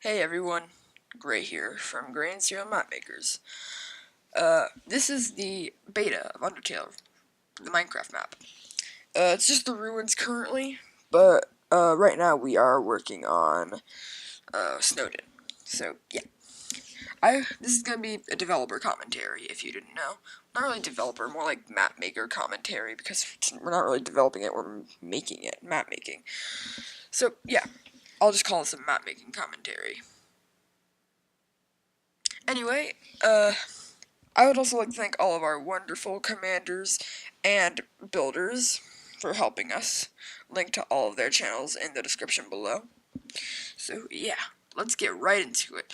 Hey everyone, Gray here from Gray and Serial Map Makers. This is the beta of Undertale, the Minecraft map. It's just the ruins currently, but right now we are working on Snowdin. So yeah, this is gonna be a developer commentary if you didn't know. Not really developer, more like map maker commentary because we're not really developing it, we're making it, map making. So yeah, I'll just call this a map making commentary. Anyway, I would also like to thank all of our wonderful commanders and builders for helping us. Link to all of their channels in the description below. So yeah, let's get right into it.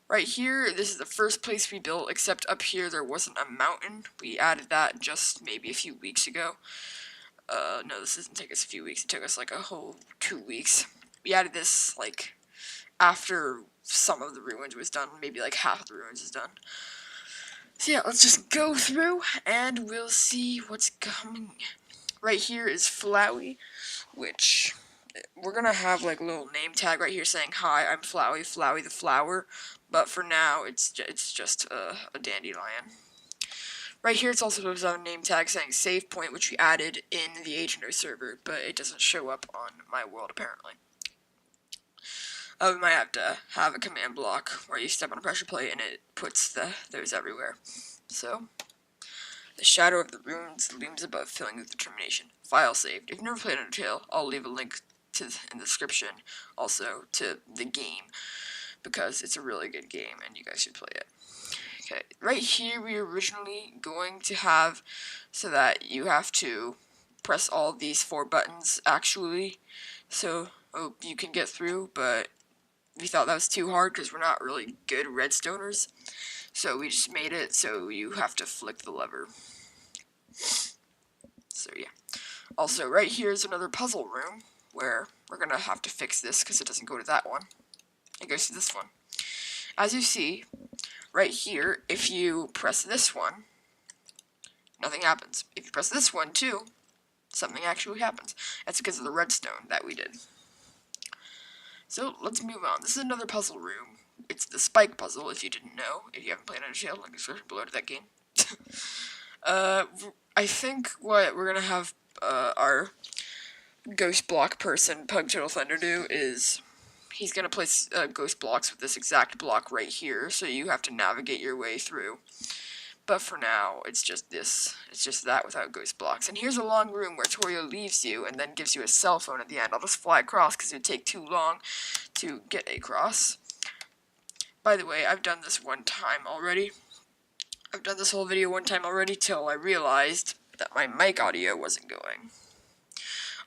Right here, this is the first place we built, except up here there wasn't a mountain. We added that just maybe a few weeks ago. No, this doesn't take us a few weeks, it took us like a whole 2 weeks. We added this like after some of the ruins was done, maybe like half of the ruins is done. So yeah, let's just go through and we'll see what's coming. Right here is Flowey, which we're gonna have like a little name tag right here saying, "Hi, I'm Flowey, Flowey the flower." But for now, it's just a dandelion. Right here, it's also supposed to have a name tag saying "Save Point," which we added in the Agent server, but it doesn't show up on my world apparently. We might have to have a command block where you step on a pressure plate and it puts those everywhere. So, the shadow of the ruins looms above, filling with determination. File saved. If you've never played Undertale, I'll leave a link in the description also to the game, because it's a really good game and you guys should play it. Okay, right here we were originally going to have so that you have to press all of these 4 buttons actually, so you can get through, but we thought that was too hard because we're not really good redstoners, so we just made it so you have to flick the lever. So yeah. Also, right here is another puzzle room where we're gonna have to fix this because it doesn't go to that one. It goes to this one. As you see, right here, if you press this one, nothing happens. If you press this one too, something actually happens. That's because of the redstone that we did. So let's move on. This is another puzzle room. It's the spike puzzle, if you didn't know. If you haven't played Undertale, link in the description below to that game. I think what we're gonna have our ghost block person, Pug Turtle Thunder, do is he's gonna place ghost blocks with this exact block right here, so you have to navigate your way through. But for now, it's just this. It's just that without ghost blocks. And here's a long room where Torio leaves you and then gives you a cell phone at the end. I'll just fly across because it would take too long to get across. By the way, I've done this one time already. I've done this whole video one time already till I realized that my mic audio wasn't going.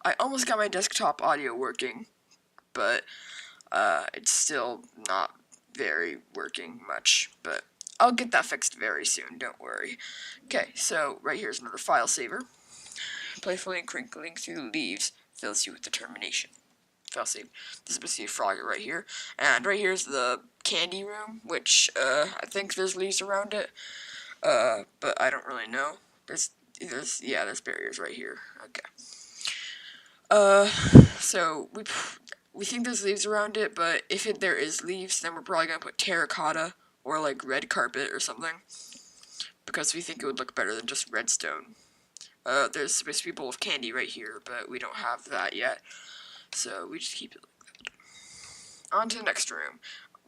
I almost got my desktop audio working, but it's still not very working much, but I'll get that fixed very soon, don't worry. Okay, so right here's another file saver. Playfully crinkling through the leaves fills you with determination. File save. This is supposed to be a frogger right here. And right here's the candy room, which I think there's leaves around it. But I don't really know. There's barriers right here. Okay. So we think there's leaves around it, but if there is leaves, then we're probably gonna put terracotta or like red carpet or something, because we think it would look better than just redstone. There's supposed to be a bowl of candy right here, but we don't have that yet, so we just keep it like that. On to the next room.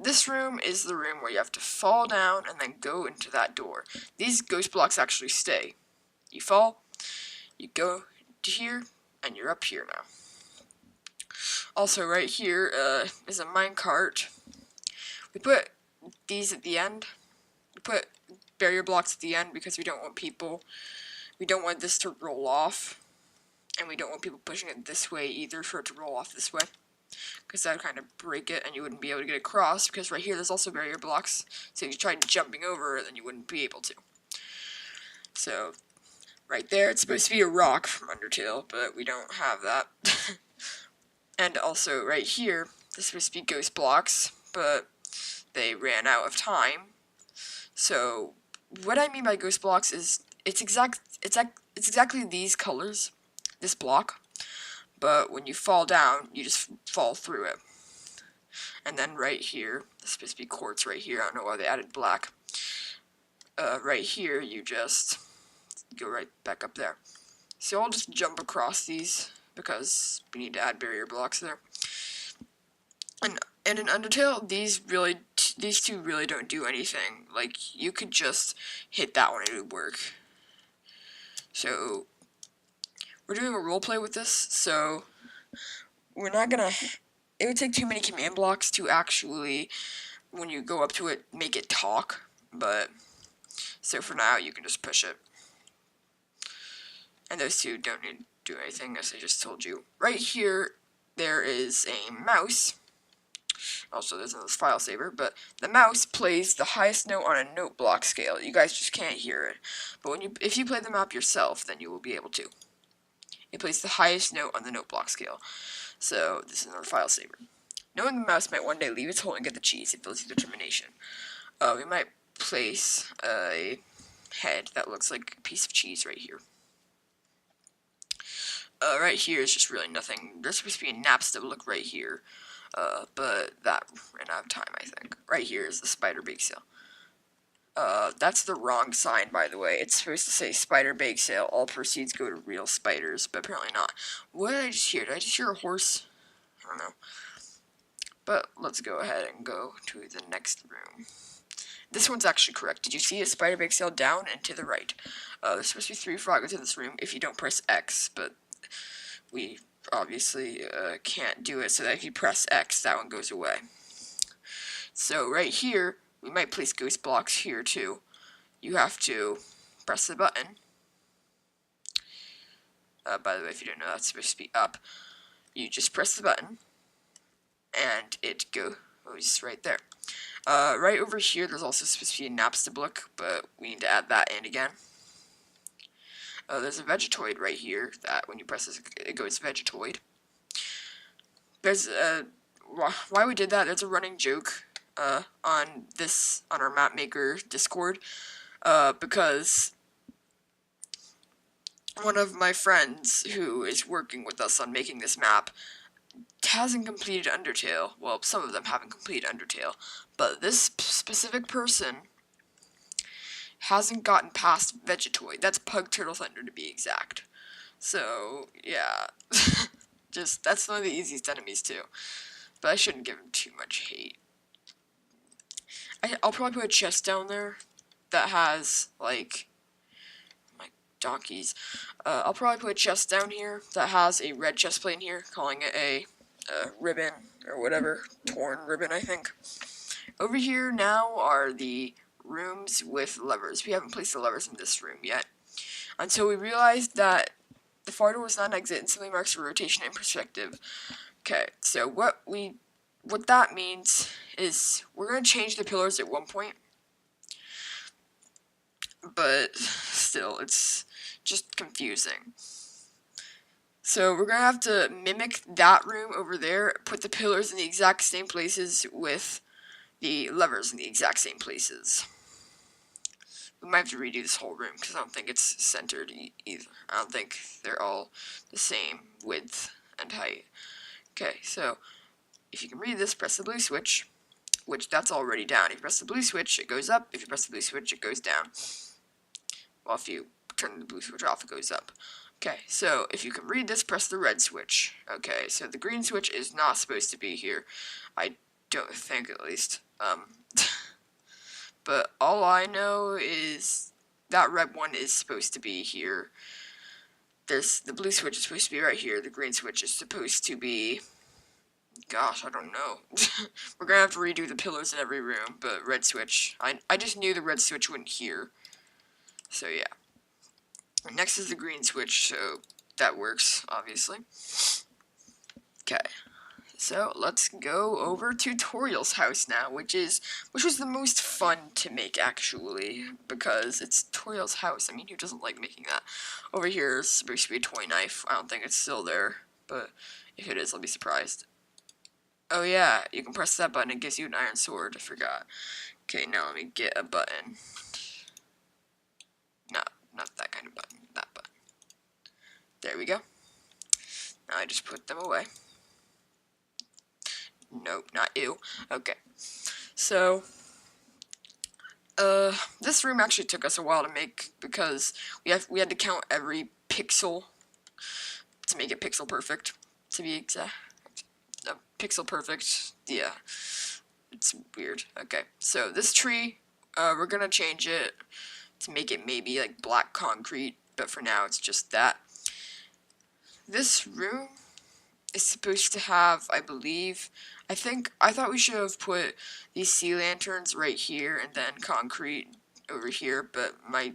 This room is the room where you have to fall down and then go into that door. These ghost blocks actually stay. You fall, you go to here, and you're up here now. Also, right here is a minecart. We put these at the end. We put barrier blocks at the end because we don't want this to roll off, and we don't want people pushing it this way either for it to roll off this way, because that would kind of break it and you wouldn't be able to get across, because right here there's also barrier blocks, so if you tried jumping over it, then you wouldn't be able to. So, right there, it's supposed to be a rock from Undertale, but we don't have that. And also, right here, this is supposed to be ghost blocks, but they ran out of time. So, what I mean by ghost blocks is it's exactly these colors, this block, but when you fall down, you just fall through it. And then right here, this is supposed to be quartz right here, I don't know why they added black. Right here, you just go right back up there. So I'll just jump across these, because we need to add barrier blocks there. And in Undertale, these two really don't do anything. Like, you could just hit that one and it would work. So, we're doing a roleplay with this, so we're not gonna... It would take too many command blocks to actually, when you go up to it, make it talk. But, so for now, you can just push it. And those two don't need to do anything, as I just told you. Right here, there is a mouse. Also, there's this file saver, but the mouse plays the highest note on a note block scale. You guys just can't hear it. But if you play the map yourself, then you will be able to. It plays the highest note on the note block scale. So, this is another file saver. Knowing the mouse might one day leave its hole and get the cheese, it feels determination. We might place a head that looks like a piece of cheese right here. Right here is just really nothing. There's supposed to be a napster look right here. But that ran out of time, I think. Right here is the spider bake sale. That's the wrong sign, by the way. It's supposed to say spider bake sale. All proceeds go to real spiders, but apparently not. What did I just hear? Did I just hear a horse? I don't know. But let's go ahead and go to the next room. This one's actually correct. Did you see a spider bake sale down and to the right? There's supposed to be 3 frogs in this room if you don't press X, but we obviously can't do it, so that if you press X, that one goes away. So right here, we might place ghost blocks here too. You have to press the button. By the way, if you don't know, that's supposed to be up. You just press the button, and it goes right there. Right over here, there's also supposed to be a napster block, but we need to add that in again. There's a Vegetoid right here that when you press this, it goes Vegetoid. There's why we did that, there's a running joke on our map maker Discord, because one of my friends who is working with us on making this map hasn't completed Undertale. Well, some of them haven't completed Undertale, but this specific person hasn't gotten past Vegetoid. That's Pug Turtle Thunder to be exact. So, yeah. That's one of the easiest enemies too. But I shouldn't give him too much hate. I'll probably put a chest down there that has, like, my donkeys. I'll probably put a chest down here that has a red chest plate in here, calling it a ribbon, or whatever. Torn ribbon, I think. Over here now are the rooms with levers. We haven't placed the levers in this room yet. Until we realized that the far door was not an exit and simply marks a rotation in perspective. Okay, so what that means is we're going to change the pillars at one point. But still, it's just confusing. So we're going to have to mimic that room over there, put the pillars in the exact same places with the levers in the exact same places. We might have to redo this whole room because I don't think it's centered either. I don't think they're all the same width and height. Okay, so if you can read this, press the blue switch, which that's already down. If you press the blue switch, it goes up. If you press the blue switch, it goes down. Well, if you turn the blue switch off, it goes up. Okay, so if you can read this, press the red switch. Okay, so the green switch is not supposed to be here. I don't think, at least. But all I know is that red one is supposed to be here. The blue switch is supposed to be right here. The green switch is supposed to be... Gosh, I don't know. We're gonna have to redo the pillars in every room, but red switch. I just knew the red switch went here. So yeah. Next is the green switch, so that works, obviously. Okay. So let's go over to Toriel's house now, which was the most fun to make, actually, because it's Toriel's house. I mean, who doesn't like making that? Over here is supposed to be a toy knife. I don't think it's still there, but if it is, I'll be surprised. Oh yeah, you can press that button, it gives you an iron sword. I forgot. Okay, now let me get a button. No, not that kind of button, that button. There we go. Now I just put them away. Nope, not ew. Okay. So, this room actually took us a while to make because we had to count every pixel to make it pixel perfect, to be exact. Pixel perfect, yeah. It's weird. Okay, so this tree, we're gonna change it to make it maybe like black concrete, but for now it's just that. This room is supposed to have, I believe, I thought we should have put these sea lanterns right here and then concrete over here, but my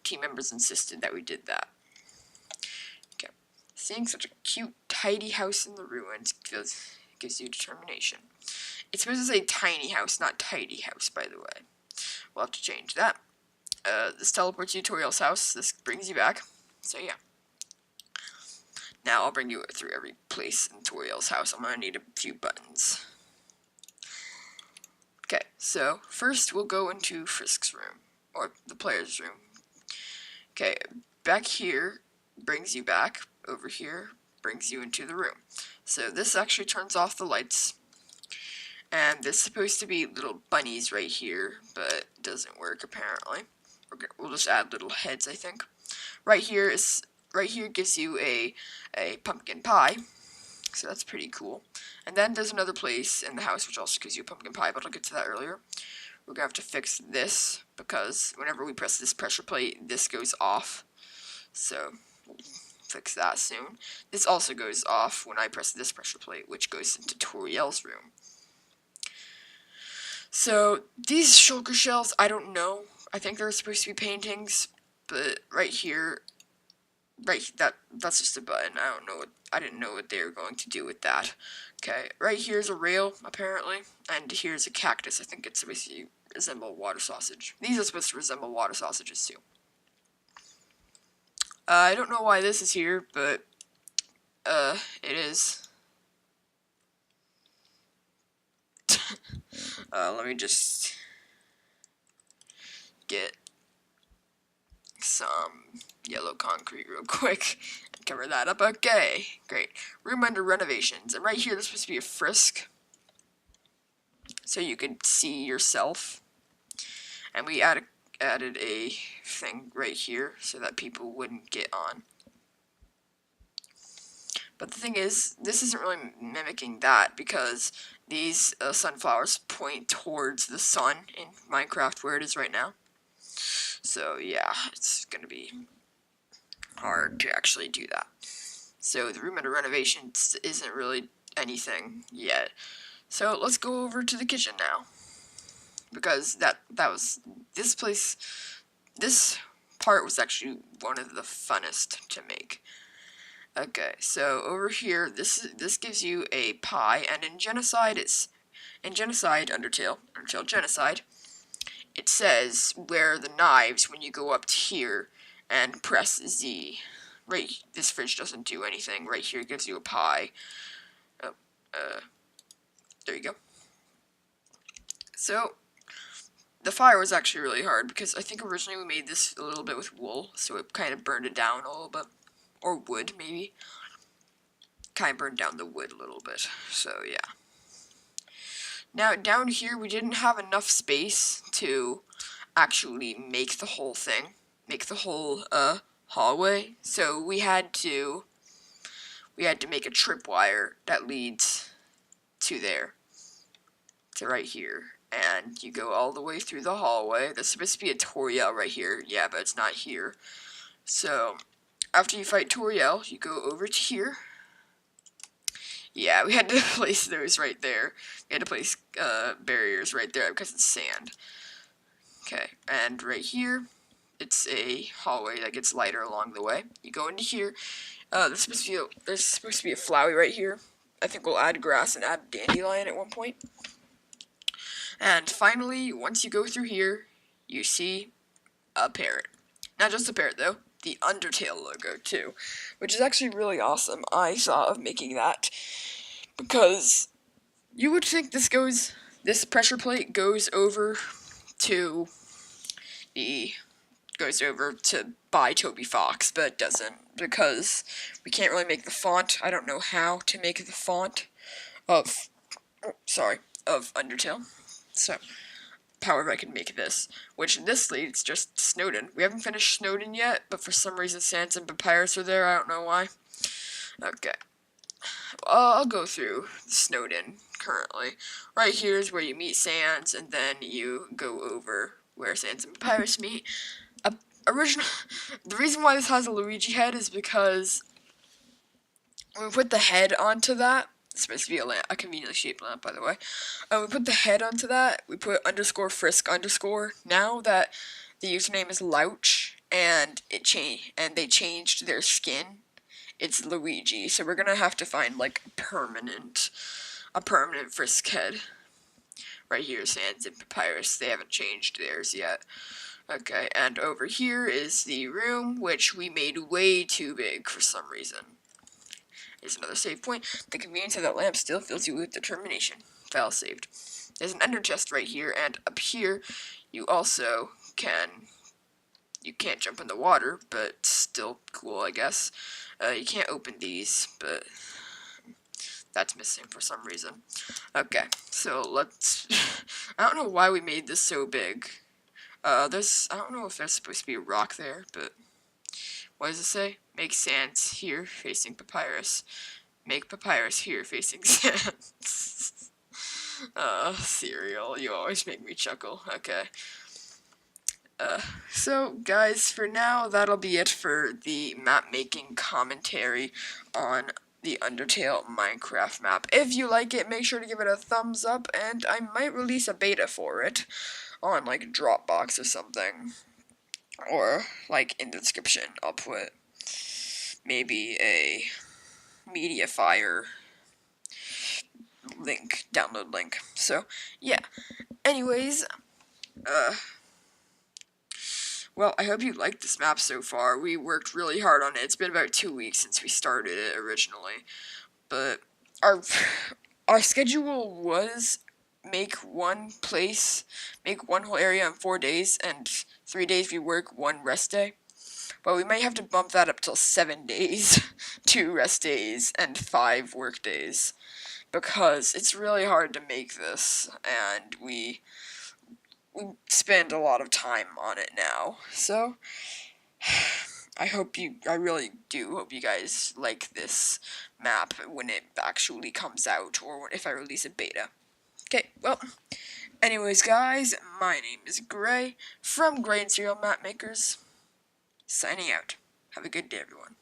team members insisted that we did that. Okay. Seeing such a cute, tidy house in the ruins gives you determination. It's supposed to say tiny house, not tidy house, by the way. We'll have to change that. This teleports you to Toriel's house. This brings you back. So yeah. Now I'll bring you through every place in Toriel's house. I'm gonna need a few buttons. Okay, so first we'll go into Frisk's room, or the player's room. Okay, back here brings you back. Over here brings you into the room. So this actually turns off the lights. And there's supposed to be little bunnies right here, but it doesn't work apparently. We'll just add little heads, I think. Right here gives you a pumpkin pie, so that's pretty cool. And then there's another place in the house which also gives you a pumpkin pie, but I'll get to that earlier. We're gonna have to fix this because whenever we press this pressure plate, this goes off. So we'll fix that soon. This also goes off when I press this pressure plate, which goes into Toriel's room. So these shulker shells, I don't know. I think they're supposed to be paintings, but right here, that's just a button. I didn't know what they were going to do with that. Okay, right here's a rail apparently, and here's a cactus. I think it's supposed to resemble water sausage. These are supposed to resemble water sausages too. I don't know why this is here, but it is. Let me just get some yellow concrete real quick and cover that up. Okay, great. Room under renovations. And right here, there's supposed to be a frisk, so you could see yourself. And we added a thing right here so that people wouldn't get on. But the thing is, this isn't really mimicking that because these sunflowers point towards the sun in Minecraft where it is right now. So yeah, it's gonna be hard to actually do that. So the room under renovations isn't really anything yet. So let's go over to the kitchen now, because this part was actually one of the funnest to make. Okay, so over here, this gives you a pie, and in Genocide, Undertale Genocide, it says where the knives when you go up to here and press Z. Right, this fridge doesn't do anything. Right here gives you a pie. Oh, there you go. So the fire was actually really hard because I think originally we made this a little bit with wool, so it kind of burned it down a little bit. Or wood, maybe. Kind of burned down the wood a little bit, so yeah. Now, down here, we didn't have enough space to actually make the whole thing. Make the whole, hallway. So we had to make a tripwire that leads to there. To right here. And you go all the way through the hallway. There's supposed to be a Toriel right here. Yeah, but it's not here. So after you fight Toriel, you go over to here. Yeah, we had to place those right there. We had to place barriers right there because it's sand. Okay, and right here, it's a hallway that gets lighter along the way. You go into here. There's supposed to be a flowey right here. I think we'll add grass and add dandelion at one point. And finally, once you go through here, you see a parrot. Not just a parrot, though. The Undertale logo, too. Which is actually really awesome. I thought of making that because you would think this pressure plate goes over to by Toby Fox, but it doesn't, because we can't really make the font. I don't know how to make the font of sorry, of Undertale. So, however I can make this, which this leads just Snowdin. We haven't finished Snowdin yet, but for some reason Sans and Papyrus are there, I don't know why. Okay. I'll go through Snowdin currently. Right here is where you meet Sans, and then you go over where Sans and Papyrus meet. The reason why this has a Luigi head is because when we put the head onto that, it's supposed to be a lamp, a conveniently shaped lamp, by the way. We put the head onto that, we put underscore frisk underscore. Now that the username is Louch, and they changed their skin, it's Luigi. So we're gonna have to find like a permanent frisk head. Right here, Sans and Papyrus, they haven't changed theirs yet. Okay, and over here is the room, which we made way too big for some reason. Here's another save point. The convenience of that lamp still fills you with determination. File saved. There's an ender chest right here, and up here, you also you can't jump in the water, but still cool, I guess. You can't open these, but that's missing for some reason. Okay, so let's, I don't know why we made this so big. I don't know if there's supposed to be a rock there, but what does it say? Make Sans here facing Papyrus. Make Papyrus here facing Sans. Cereal, you always make me chuckle. Okay. So guys, for now, that'll be it for the map making commentary on the Undertale Minecraft map. If you like it, make sure to give it a thumbs up, and I might release a beta for it on like Dropbox or something. Or like in the description, I'll put maybe a Mediafire link, download link. So yeah. Anyways, well, I hope you liked this map so far. We worked really hard on it. It's been about 2 weeks since we started it originally, but our schedule was make one whole area in 4 days, and 3 days we work, 1 rest day. But we might have to bump that up till 7 days, 2 rest days, and 5 work days, because it's really hard to make this, and we spend a lot of time on it now. So I really do hope you guys like this map when it actually comes out, or if I release a beta. Okay, well, anyways guys, my name is Gray from Gray and Cereal Map Makers, signing out. Have a good day, everyone.